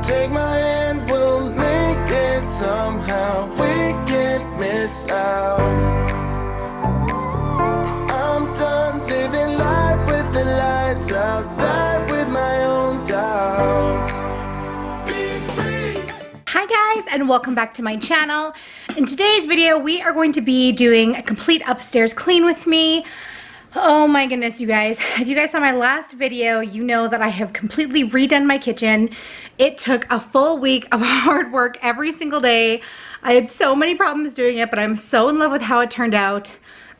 Take my hand, we'll make it somehow. We can't miss out. I'm done living life with the lights out. Die with my own doubts. Be free. Hi guys, and welcome back to my channel. In today's video, we are going to be doing a complete upstairs clean with me. Oh my goodness, you guys. If you guys saw my last video, you know that I have completely redone my kitchen. It took a full week of hard work every single day. I had so many problems doing it, but I'm so in love with how it turned out.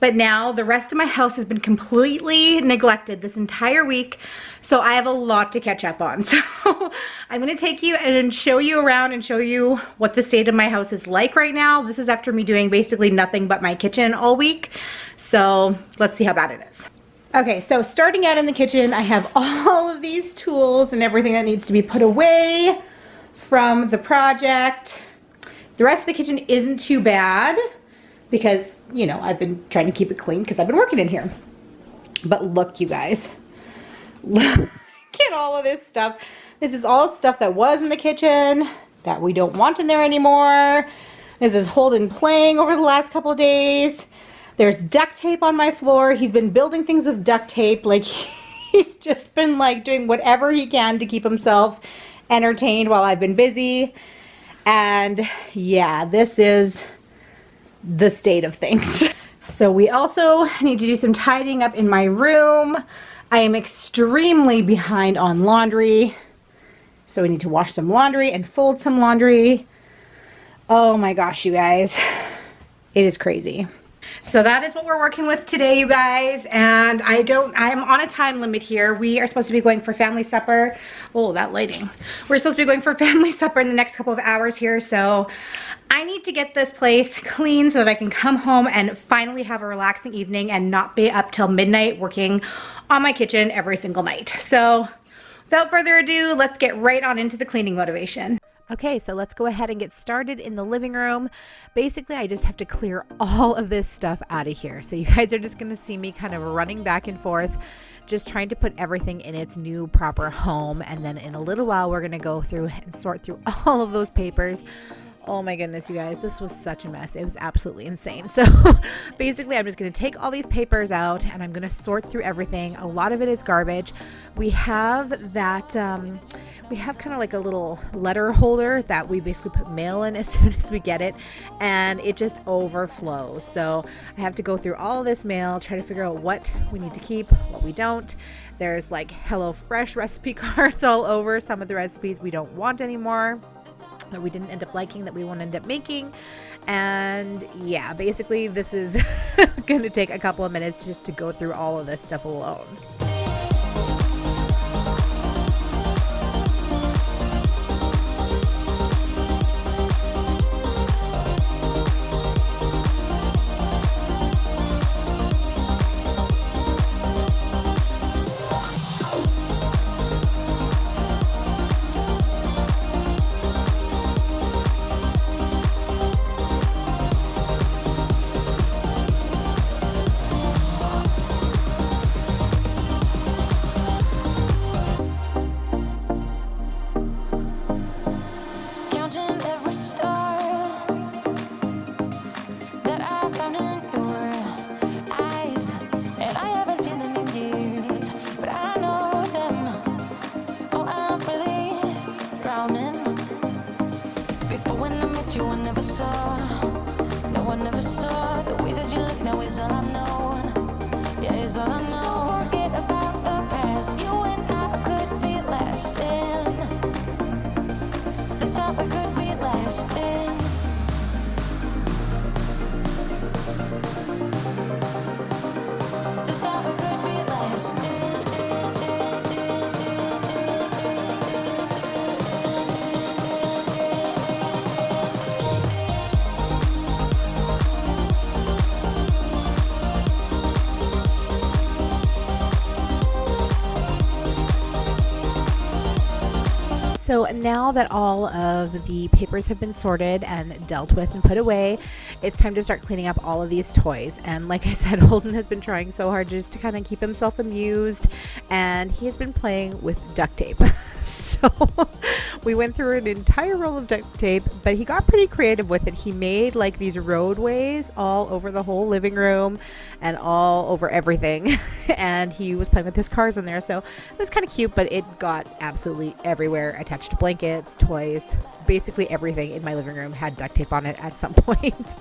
But now the rest of my house has been completely neglected this entire week, so I have a lot to catch up on. So I'm going to take you and show you around and show you what the state of my house is like right now. This is after me doing basically nothing but my kitchen all week. So let's see how bad it is. Okay, so starting out in the kitchen, I have all of these tools and everything that needs to be put away from the project. The rest of the kitchen isn't too bad because, you know, I've been trying to keep it clean because I've been working in here. But look, you guys, look at all of this stuff. This is all stuff that was in the kitchen that we don't want in there anymore. This is Holden playing over the last couple of days. There's duct tape on my floor. He's been building things with duct tape. Like, he's just been like doing whatever he can to keep himself entertained while I've been busy. And yeah, this is the state of things. So we also need to do some tidying up in my room. I am extremely behind on laundry. So we need to wash some laundry and fold some laundry. Oh my gosh, you guys. It is crazy. So that is what we're working with today, you guys, and I'm on a time limit here. We are supposed to be going for family supper. Oh, that lighting. We're supposed to be going for family supper in the next couple of hours here, so I need to get this place clean so that I can come home and finally have a relaxing evening and not be up till midnight working on my kitchen every single night. So without further ado, let's get right on into the cleaning motivation. Okay, so let's go ahead and get started in the living room. Basically, I just have to clear all of this stuff out of here. So you guys are just going to see me kind of running back and forth, just trying to put everything in its new proper home. And then in a little while, we're going to go through and sort through all of those papers. Oh my goodness, you guys, this was such a mess. It was absolutely insane. So basically, I'm just going to take all these papers out and I'm going to sort through everything. A lot of it is garbage. We have that, we have kind of like a little letter holder that we basically put mail in as soon as we get it, and it just overflows. So I have to go through all of this mail, try to figure out what we need to keep, what we don't. There's like HelloFresh recipe cards all over. Some of the recipes we don't want anymore, that we didn't end up liking, that we won't end up making. And yeah, basically this is going to take a couple of minutes just to go through all of this stuff alone. So now that all of the papers have been sorted and dealt with and put away, it's time to start cleaning up all of these toys. And like I said, Holden has been trying so hard just to kind of keep himself amused, and he has been playing with duct tape. So we went through an entire roll of duct tape, but he got pretty creative with it. He made like these roadways all over the whole living room and all over everything. And he was playing with his cars in there. So it was kind of cute, but it got absolutely everywhere. Attached to blankets, toys, basically everything in my living room had duct tape on it at some point.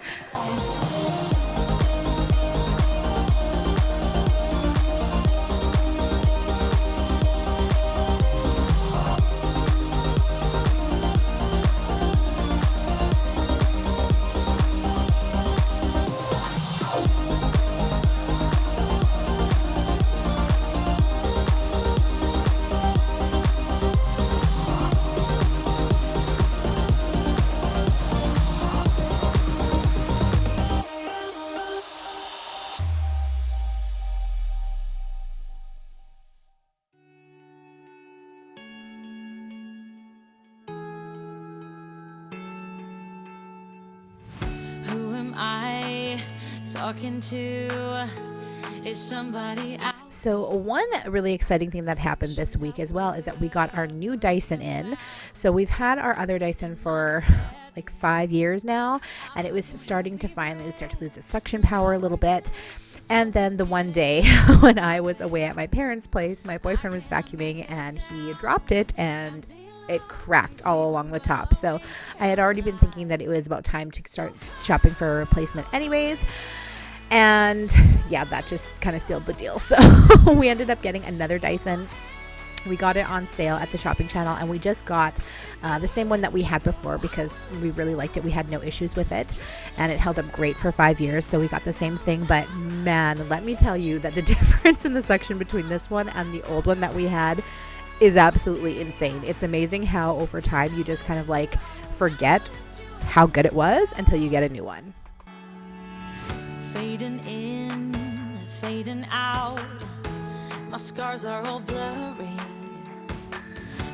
Talking to is somebody I So one really exciting thing that happened this week as well is that we got our new Dyson in. So we've had our other Dyson for like 5 years now, and it was starting to finally start to lose its suction power a little bit. And then the one day when I was away at my parents' place, my boyfriend was vacuuming and he dropped it and it cracked all along the top. So I had already been thinking that it was about time to start shopping for a replacement anyways. And yeah, that just kind of sealed the deal. So we ended up getting another Dyson. We got it on sale at the shopping channel, and we just got the same one that we had before because we really liked it. We had no issues with it, and it held up great for 5 years. So we got the same thing, but man, let me tell you that the difference in the suction between this one and the old one that we had is absolutely insane. It's amazing how over time you just kind of like forget how good it was until you get a new one. fading in, fading out. My scars are all blurry.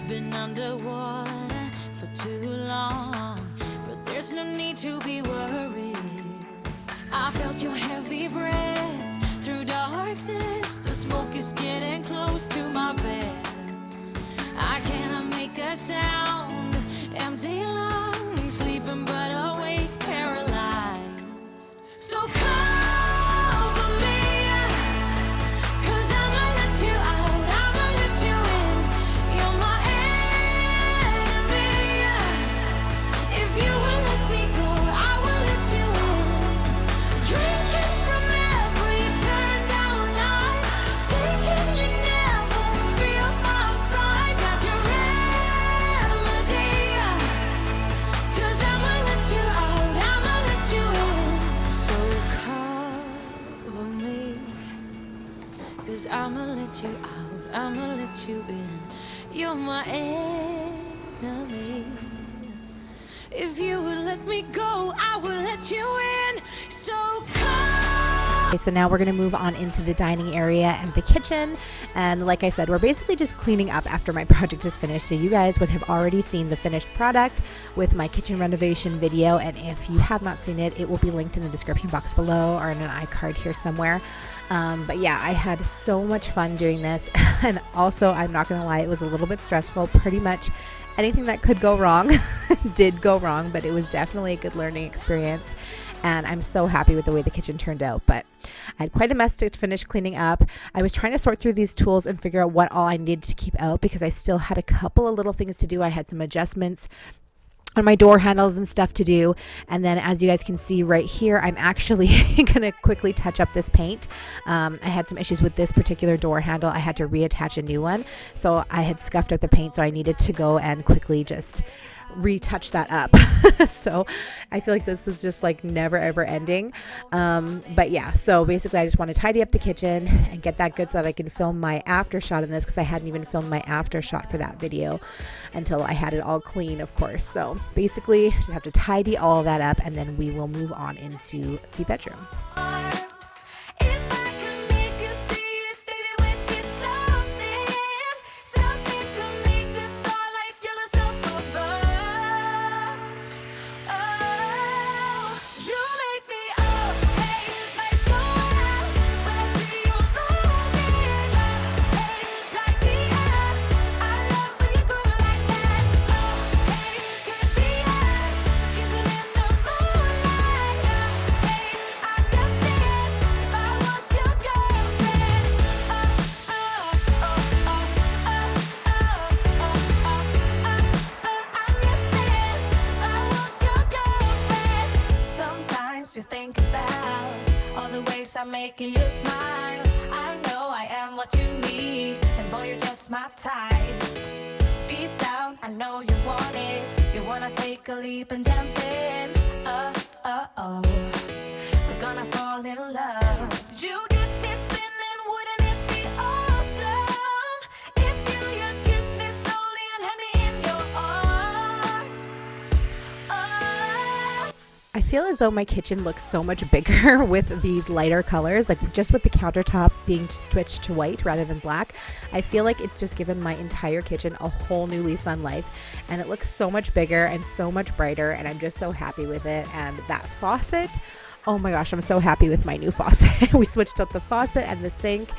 Been underwater for too long, but there's no need to be worried. I felt your heavy breath through darkness. The smoke is getting close to my bed. I cannot make a sound. Empty lungs, sleeping but awake, paralyzed. So cover me, 'cause I'ma let you out, I'ma let you in. You're my enemy. If you will let me go, I will let you in. Drinking from every turned down line, thinking you never feel my fright. Got your remedy, 'cause I'ma let you out, I'ma let you in. So cover me, 'cause I'ma let you out, I'ma let you in. You're my enemy. If you would let me go, I will let you in. So Okay, so now we're going to move on into the dining area and the kitchen. And like I said, we're basically just cleaning up after my project is finished. So you guys would have already seen the finished product with my kitchen renovation video. And if you have not seen it, it will be linked in the description box below or in an iCard here somewhere. But yeah, I had so much fun doing this. And also, I'm not going to lie, it was a little bit stressful. Pretty much anything that could go wrong did go wrong, but it was definitely a good learning experience. And I'm so happy with the way the kitchen turned out. But I had quite a mess to finish cleaning up. I was trying to sort through these tools and figure out what all I needed to keep out because I still had a couple of little things to do. I had some adjustments on my door handles and stuff to do. And then as you guys can see right here, I'm actually going to quickly touch up this paint. I had some issues with this particular door handle. I had to reattach a new one. So I had scuffed up the paint, so I needed to go and quickly just retouch that up. So I feel like this is just like never ever ending. But yeah, so basically I just want to tidy up the kitchen and get that good so that I can film my after shot in this, because I hadn't even filmed my after shot for that video until I had it all clean, of course. So basically just have to tidy all of that up, and then we will move on into the bedroom. promise I'm making you smile. I know I am what you need, and boy, you're just my type. Deep down, I know you want it. You wanna take a leap and jump in. Oh, we're gonna fall in love. You get me spinning, wouldn't it be awesome if you just kiss me slowly and had me in your arms? Oh. I feel as though my kitchen looks so much bigger with these lighter colors, like just with the countertop being switched to white rather than black. I feel like it's just given my entire kitchen a whole new lease on life, and it looks so much bigger and so much brighter, and I'm just so happy with it. And that faucet, oh my gosh, I'm so happy with my new faucet. We switched out the faucet and the sink,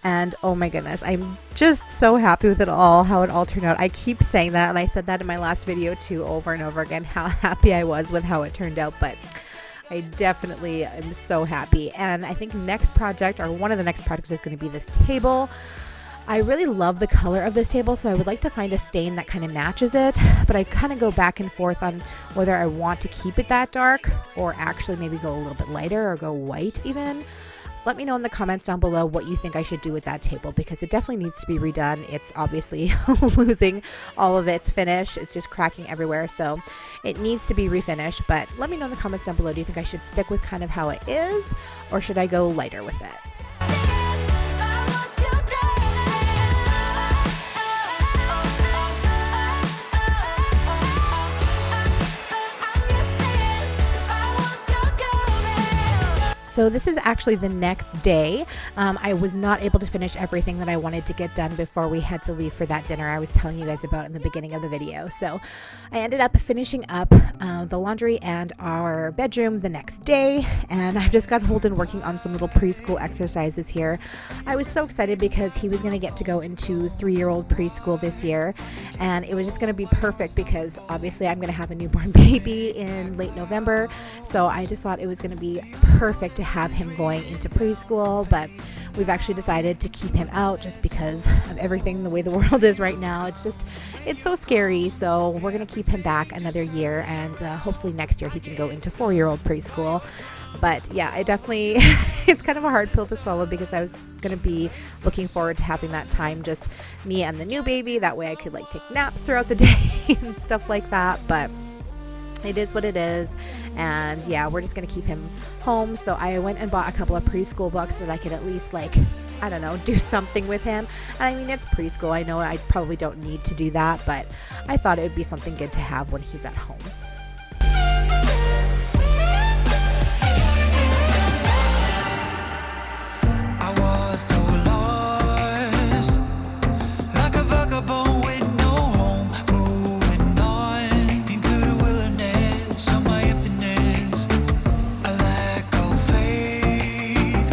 and oh my goodness, I'm just so happy with it all, how it all turned out. I keep saying that, and I said that in my last video too, over and over again, how happy I was with how it turned out. But I definitely am so happy. And I think next project, or one of the next projects, is going to be this table. I really love the color of this table, so I would like to find a stain that kind of matches it, but I kind of go back and forth on whether I want to keep it that dark or actually maybe go a little bit lighter or go white even. Let me know in the comments down below what you think I should do with that table, because it definitely needs to be redone. It's obviously losing all of its finish. It's just cracking everywhere, so it needs to be refinished. But let me know in the comments down below, do you think I should stick with kind of how it is, or should I go lighter with it? So this is actually the next day. I was not able to finish everything that I wanted to get done before we had to leave for that dinner I was telling you guys about in the beginning of the video. So I ended up finishing up the laundry and our bedroom the next day, and I've just got Holden working on some little preschool exercises here. I was so excited because he was going to get to go into 3-year-old preschool this year, and it was just going to be perfect because obviously I'm going to have a newborn baby in late November, so I just thought it was going to be perfect to have him going into preschool. But we've actually decided to keep him out just because of everything, the way the world is right now. It's so scary, so we're going to keep him back another year, and hopefully next year he can go into 4-year-old preschool. But yeah, I definitely it's kind of a hard pill to swallow because I was going to be looking forward to having that time, just me and the new baby. That way I could like take naps throughout the day and stuff like that. But it is what it is, and yeah, we're just gonna keep him home. So I went and bought a couple of preschool books that I could at least, like, I don't know, do something with him. And I mean, it's preschool, I know I probably don't need to do that, but I thought it would be something good to have when he's at home. I was so lost, like a vagabond with no home, moving on into the wilderness of my emptiness. A lack of faith,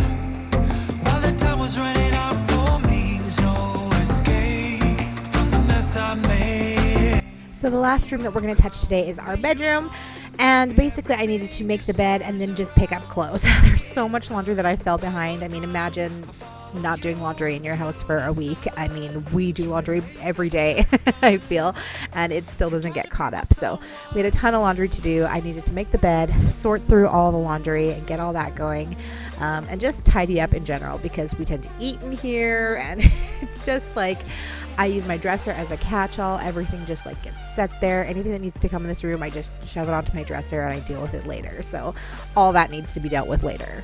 while the time was running out for me. There's no escape from the mess I made. So the last room that we're going to touch today is our bedroom. And basically I needed to make the bed and then just pick up clothes. There's so much laundry that I fell behind. I mean, imagine not doing laundry in your house for a week. I mean, we do laundry every day, I feel, and it still doesn't get caught up. So we had a ton of laundry to do. I needed to make the bed, sort through all the laundry and get all that going, and just tidy up in general because we tend to eat in here, and it's just like I use my dresser as a catch-all. Everything just like gets set there. Anything that needs to come in this room, I just shove it onto my dresser and I deal with it later. So all that needs to be dealt with later.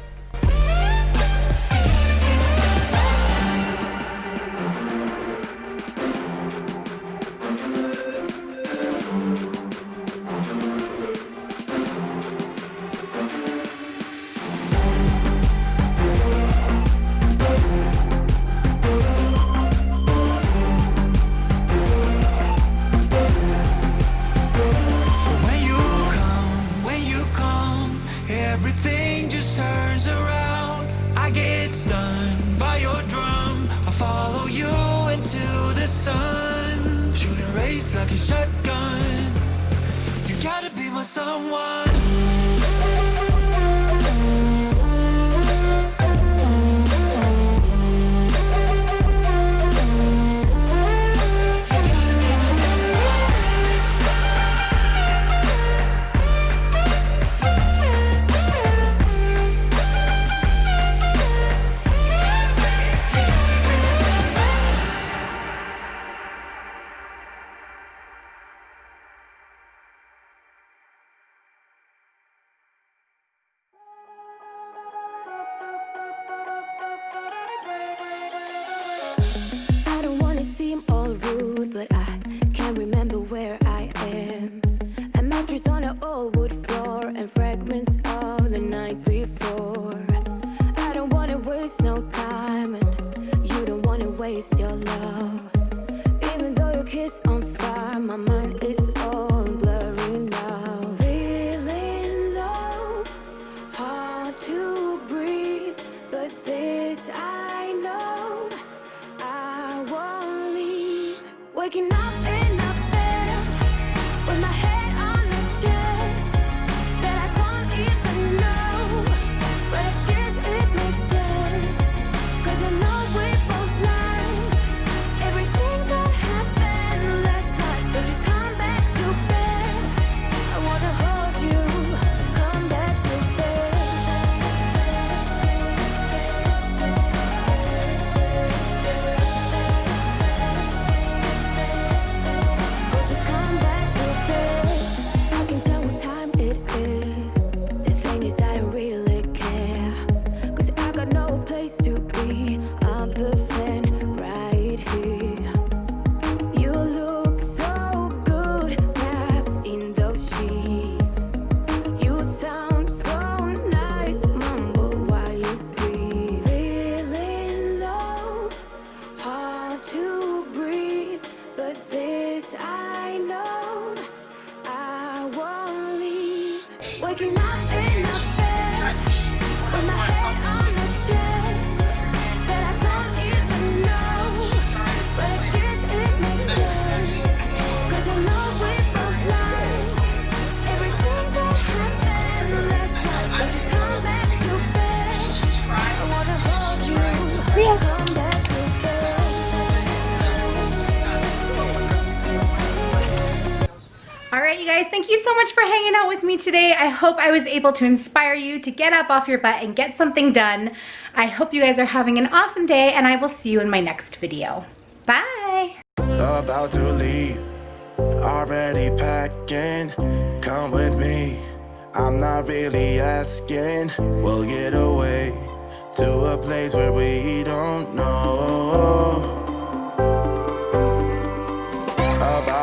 Everything just turns around. I get stunned by your drum. I follow you into the sun. Shooting race like a shotgun. You gotta be my someone. mattress on an old wood floor and fragments of the night before. I don't wanna waste no time, and you don't wanna waste your love. Even though your kiss on fire, my mind is all blurry now. Feeling low, hard to breathe, but this I know, I won't leave. Waking up in a bed with my head on the chest that I don't even know, but I guess it makes sense, 'cause I know we both lied everything that happened last night. So just come back to bed, I wanna hold you, come back to bed. Oh, just come back to bed. I can tell what time it is. The thing is I don't really care, 'cause I got no place to be other than right here. You look so good wrapped in those sheets. You sound so nice, mumble while you sleep. Feeling low, hard to breathe, but this I know, I won't leave. Waking up in a bed with my head on the chest that I don't even know, but I guess it makes sense, 'cause I know we both lied everything that happened last night. So just come back to bed, I wanna hold you, come back to bed. All right, you guys, thank you so much for hanging out with me today. I hope I was able to inspire you to get up off your butt and get something done. I hope you guys are having an awesome day, and I will see you in my next video. Bye. About to leave, already packing. Come with me, I'm not really asking. We'll get away to a place where we don't know. About